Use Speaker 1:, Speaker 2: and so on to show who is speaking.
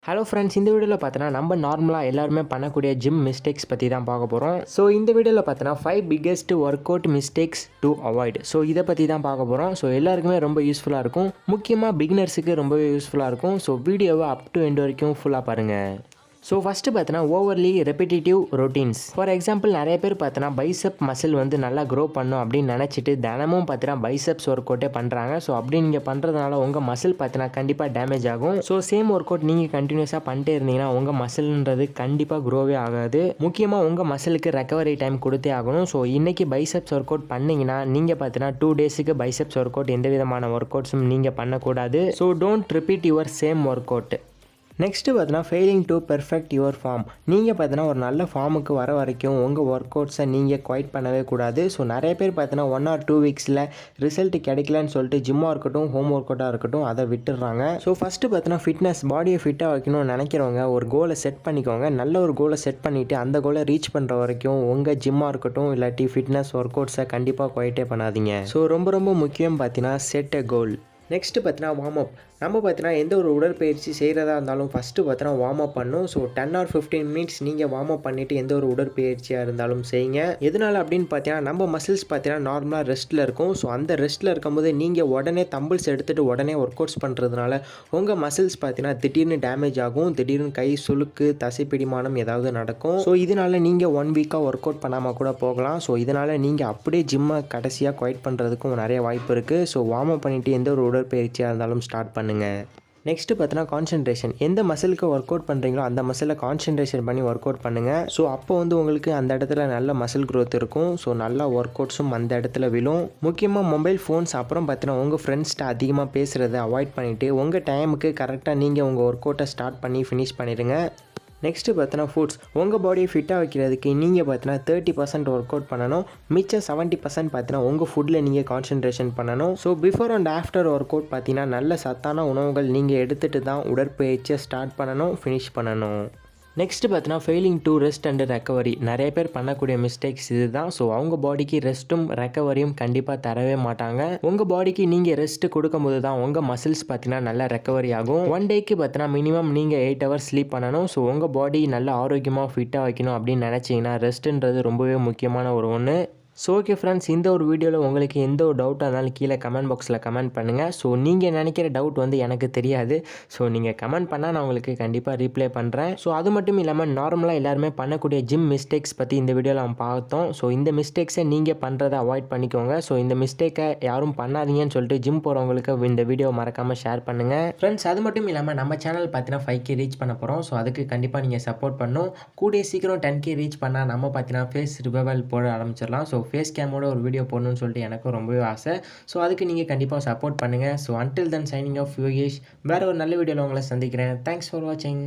Speaker 1: Hello friends, இந்த வீடியோவில் பார்த்தோன்னா நம்ம நார்மலாக எல்லாருமே பண்ணக்கூடிய ஜிம் மிஸ்டேக்ஸ் பற்றி தான் பார்க்க போகிறோம். ஸோ இந்த வீடியோவில் பார்த்தோன்னா 5 biggest work out mistakes to avoid. So இதை பற்றி தான் பார்க்க போகிறோம். ஸோ எல்லாருக்குமே ரொம்ப யூஸ்ஃபுல்லாக இருக்கும், முக்கியமாக பிகினர்ஸுக்கு ரொம்பவே யூஸ்ஃபுல்லாக இருக்கும். ஸோ வீடியோவை அப் டு எண்ட் வரைக்கும் ஃபுல்லாக பாருங்கள். ஸோ ஃபஸ்ட்டு பார்த்தோன்னா overly repetitive routines. For example நிறைய பேர் பார்த்தோன்னா பைசப் மசில் வந்து நல்லா க்ரோ பண்ணும் அப்படின்னு நினச்சிட்டு தினமும் பார்த்தோன்னா பைசப்ஸ் ஒர்க் அவுட்டே பண்ணுறாங்க. ஸோ அப்படி நீங்கள் பண்ணுறதுனால உங்கள் மசில் பார்த்தோன்னா கண்டிப்பாக டேமேஜ் ஆகும். ஸோ சேம் ஒர்க் அவுட் நீங்கள் கண்டினியூஸாக பண்ணிட்டே இருந்தீங்கன்னா உங்கள் மசில்ன்றது கண்டிப்பாக க்ரோவே ஆகாது. முக்கியமாக உங்கள் மசிலுக்கு ரெக்கவரி டைம் கொடுத்தே ஆகணும். ஸோ இன்றைக்கி பைசப்ஸ் ஒர்க் அவுட் பண்ணிங்கன்னா நீங்கள் பார்த்தோன்னா 2 டேஸுக்கு பைசப்ஸ் ஒர்க் அவுட் எந்த விதமான ஒர்க் அவுட்ஸும் நீங்கள் பண்ணக்கூடாது. So don't repeat your same workout. Next பார்த்தீங்கன்னா failing to perfect your form. நீங்கள் பார்த்தீங்கன்னா ஒரு நல்ல ஃபார்முக்கு வர வரைக்கும் உங்கள் ஒர்க் அவுட்ஸை நீங்கள் குவைட் பண்ணவே கூடாது. ஸோ நிறைய பேர் பார்த்தீங்கன்னா 1 or 2 வீக்ஸில் ரிசல்ட் கிடைக்கலன்னு சொல்லிட்டு ஜிம்மாக இருக்கட்டும், ஹோம் ஒர்க் அவுட்டாக இருக்கட்டும், அதை விட்டுடுறாங்க. ஸோ ஃபஸ்ட்டு பார்த்தீங்கன்னா ஃபிட்னஸ், பாடியை ஃபிட்டாக வைக்கணும்னு நினைக்கிறவங்க ஒரு கோலை செட் பண்ணிக்கோங்க. நல்ல ஒரு கோலை செட் பண்ணிவிட்டு அந்த கோலை ரீச் பண்ணுற வரைக்கும் உங்கள் ஜிம்மாக இருக்கட்டும் இல்லாட்டி ஃபிட்னஸ் ஒர்க் அவுட்ஸை கண்டிப்பாக குவைட்டே பண்ணாதீங்க. ஸோ ரொம்ப முக்கியம் பார்த்தீங்கன்னா செட் எ கோல். நெக்ஸ்ட்டு பார்த்தீங்கன்னா வார்ம் அப். நம்ம பார்த்தீங்கன்னா எந்த ஒரு உடற்பயிற்சி செய்கிறதா இருந்தாலும் ஃபஸ்ட்டு பார்த்தீங்கன்னா வார்ம் அப் பண்ணணும். ஸோ 10 or 15 மினிட்ஸ் நீங்கள் வார்ம் அப் பண்ணிவிட்டு எந்த ஒரு உடற்பயிற்சியாக இருந்தாலும் செய்யுங்க. எதனால் அப்படின்னு பார்த்தீங்கன்னா நம்ம மசில்ஸ் பார்த்தீங்கன்னா நார்மலாக ரெஸ்ட்டில் இருக்கும். ஸோ அந்த ரெஸ்ட்டில் இருக்கும்போது நீங்கள் உடனே தம்பிள்ஸ் எடுத்துகிட்டு உடனே ஒர்க் அவுட்ஸ் பண்ணுறதுனால உங்கள் மசில்ஸ் பார்த்தீங்கன்னா திடீர்னு டேமேஜ் ஆகும். திடீர்னு கை சுளுக்கு, தசைப்பிடிமானம் ஏதாவது நடக்கும். ஸோ இதனால் நீங்கள் 1 வீக்காக ஒர்க் அவுட் பண்ணாமல் கூட போகலாம். ஸோ இதனால் நீங்கள் அப்படியே ஜிம்மை கடைசியாக குவைட் பண்ணுறதுக்கும் நிறைய வாய்ப்பு இருக்குது. ஸோ வார்ம் அப் பண்ணிவிட்டு எந்த ஒரு உடற்பயிற்சியாக இருந்தாலும் ஸ்டார்ட் பண்ணுங்கள். நெக்ஸ்ட்டு பார்த்தீங்கன்னா கான்சன்ட்ரேஷன். எந்த மசிலுக்கு ஒர்க் அவுட் பண்ணுறீங்களோ அந்த மசிலை கான்சன்ட்ரேஷன் பண்ணி ஒர்க் அவுட் பண்ணுங்கள். ஸோ அப்போ வந்து உங்களுக்கு அந்த இடத்துல நல்ல மசில் க்ரோத் இருக்கும். ஸோ நல்லா ஒர்க் அவுட்ஸும் அந்த இடத்துல விழும். முக்கியமாக மொபைல் ஃபோன்ஸ் அப்புறம் பார்த்தீங்கன்னா உங்கள் ஃப்ரெண்ட்ஸ்கிட்ட அதிகமாக பேசுகிறத அவாய்ட் பண்ணிவிட்டு உங்கள் டைமுக்கு கரெக்டாக நீங்கள் உங்கள் ஒர்க் அவுட்டை ஸ்டார்ட் பண்ணி ஃபினிஷ் பண்ணிடுங்க. நெக்ஸ்ட்டு பார்த்தோன்னா ஃபுட்ஸ். உங்கள் பாடியை ஃபிட்டாக வைக்கிறதுக்கு நீங்கள் பார்த்தீங்கன்னா 30% ஒர்க் அவுட் பண்ணணும். மிச்சம் 70% பார்த்தீங்கன்னா உங்கள் ஃபுட்டில் நீங்கள் கான்சன்ட்ரேஷன் பண்ணணும். So before and after work out பார்த்தீங்கன்னா நல்ல சத்தான உணவுகள் நீங்கள் எடுத்துகிட்டு தான் உடற்பயிற்சியை ஸ்டார்ட் பண்ணணும், ஃபினிஷ் பண்ணணும். நெக்ஸ்ட்டு பார்த்தீங்கன்னா failing to rest and recovery. நிறைய பேர் பண்ணக்கூடிய மிஸ்டேக்ஸ் இது தான். ஸோ அவங்க பாடிக்கு ரெஸ்ட்டும் ரெக்கவரியும் கண்டிப்பாக தரவே மாட்டாங்க. உங்கள் பாடிக்கு நீங்கள் ரெஸ்ட் கொடுக்கும்போது தான் உங்கள் மசில்ஸ் பார்த்தீங்கன்னா நல்லா ரெக்கவரி ஆகும். 1 டேக்கு பார்த்தீங்கன்னா மினிமம் நீங்கள் 8 hours ஸ்லீப் பண்ணணும். ஸோ உங்கள் பாடி நல்லா ஆரோக்கியமாக ஃபிட்டாக வைக்கணும் அப்படின்னு நினச்சிங்கன்னா ரெஸ்ட்டுன்றது ரொம்பவே முக்கியமான ஒன்று. ஸோ ஓகே ஃப்ரெண்ட்ஸ், இந்த ஒரு வீடியோவில் உங்களுக்கு எந்த ஒரு டவுட்டாக இருந்தாலும் கீழே கமெண்ட் பாக்ஸில் கமெண்ட் பண்ணுங்கள். ஸோ நீங்கள் நினைக்கிற டவுட் வந்து எனக்கு தெரியாது. ஸோ நீங்கள் கமெண்ட் பண்ணால் நான் உங்களுக்கு கண்டிப்பாக ரீப்ளை பண்ணுறேன். ஸோ அது மட்டும் இல்லாமல் நார்மலாக எல்லாருமே பண்ணக்கூடிய ஜிம் மிஸ்டேக்ஸ் பற்றி இந்த வீடியோவில் நம்ம பார்த்தோம். ஸோ இந்த மிஸ்டேக்ஸை நீங்கள் பண்ணுறதை அவாய்ட் பண்ணிக்கோங்க. ஸோ இந்த மிஸ்டேக்கை யாரும் பண்ணாதீங்கன்னு சொல்லிட்டு ஜிம் போகிறவங்களுக்கு இந்த வீடியோ மறக்காமல் ஷேர் பண்ணுங்கள் ஃப்ரெண்ட்ஸ். அது மட்டும் இல்லாமல் நம்ம சேனல் பார்த்தீங்கன்னா 5K ரீச் பண்ண போகிறோம். ஸோ அதுக்கு கண்டிப்பாக நீங்கள் சப்போர்ட் பண்ணணும். கூடிய சீக்கிரம் 10K ரீச் பண்ணால் நம்ம பார்த்தீங்கன்னா ஃபேஸ் ரிவைவல் போட ஆரம்பிச்சிடலாம். ஸோ ஃபேஸ் கேமோட ஒரு வீடியோ போடணும்னு சொல்லிட்டு எனக்கும் ரொம்பவே ஆசை. ஸோ அதுக்கு நீங்கள் கண்டிப்பாக சப்போர்ட் பண்ணுங்கள். So until then signing off Yogesh. வேறு ஒரு நல்ல வீடியோவில் உங்களை சந்திக்கிறேன். தேங்க்ஸ் ஃபார் வாட்சிங்.